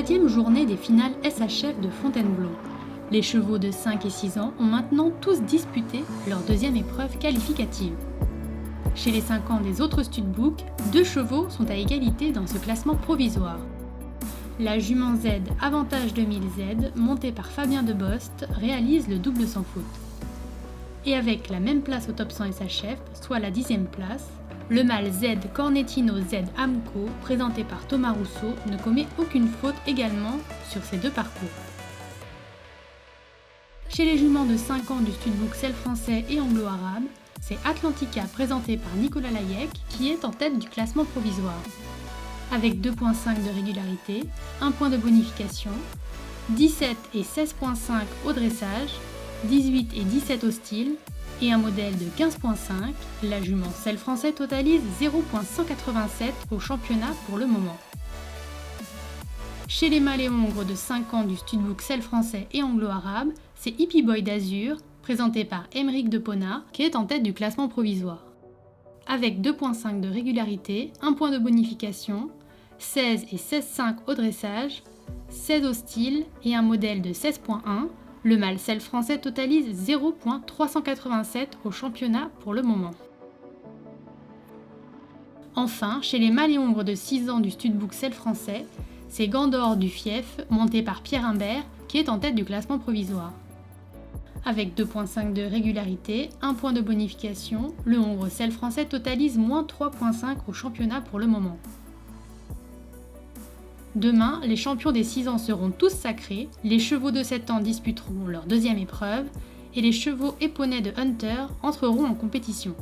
7e journée des finales SHF de Fontainebleau. Les chevaux de 5 et 6 ans ont maintenant tous disputé leur deuxième épreuve qualificative. Chez les 5 ans des autres studbooks, 2 chevaux sont à égalité dans ce classement provisoire. La jument Z Avantage 2000Z, montée par Fabien Debost, réalise le double sans faute. Et avec la même place au top 100 SHF, soit la 10e place, le mâle Z Cornettino Z Amco, présenté par Thomas Rousseau, ne commet aucune faute également sur ces 2 parcours. Chez les juments de 5 ans du studbook Selle français et anglo-arabe, c'est Atlantica présenté par Nicolas Layec qui est en tête du classement provisoire. Avec 2.5 de régularité, 1 point de bonification, 17 et 16.5 au dressage, 18 et 17 au style, et un modèle de 15.5, la jument Selle français totalise 0.187 au championnat pour le moment. Chez les mâles et hongres de 5 ans du studbook Selle français et anglo-arabe, c'est Hippie Boy d'Azur, présenté par Émeric Depona, qui est en tête du classement provisoire. Avec 2.5 de régularité, 1 point de bonification, 16 et 16.5 au dressage, 16 au style et un modèle de 16.1, le mâle Selle français totalise 0.387 au championnat pour le moment. Enfin, chez les mâles et hongres de 6 ans du studbook Selle français, c'est Gandor du Fief, monté par Pierre Imbert, qui est en tête du classement provisoire. Avec 2.5 de régularité, 1 point de bonification, le hongre Selle français totalise moins 3.5 au championnat pour le moment. Demain, les champions des 6 ans seront tous sacrés, les chevaux de 7 ans disputeront leur deuxième épreuve et les chevaux et poneys de Hunter entreront en compétition.